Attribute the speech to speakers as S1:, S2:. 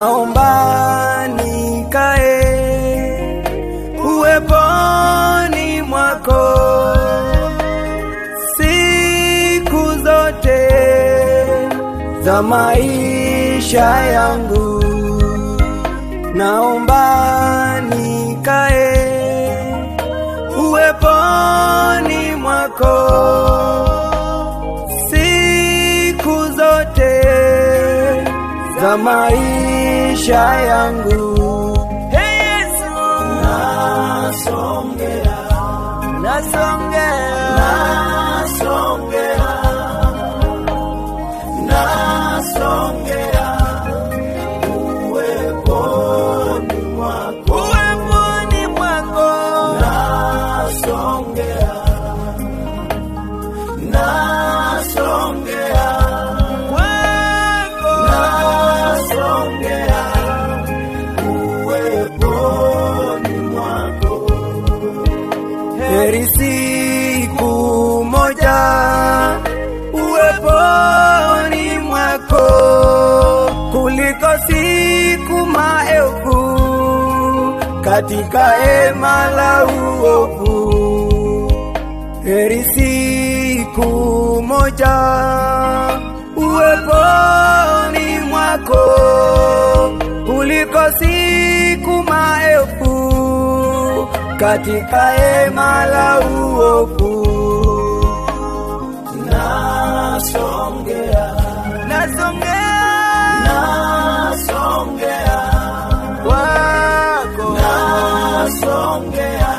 S1: Naomba nikae uweponi mwako siku zote za maisha yangu. Naomba nikae uweponi mwako siku zote za maisha yangu. Hey Yesu, nasongea, nasongea, nasongea, nasongea uweponi mwako, uweponi mwako, nasongea, nasongea heri siku moja uweponi mwako kuliko siku maelfu katika hema la uovu. Heri siku moja uweponi mwako kuliko siku maelfu katika hema la uovu. Nasongea, nasongea, nasongea kwako, nasongea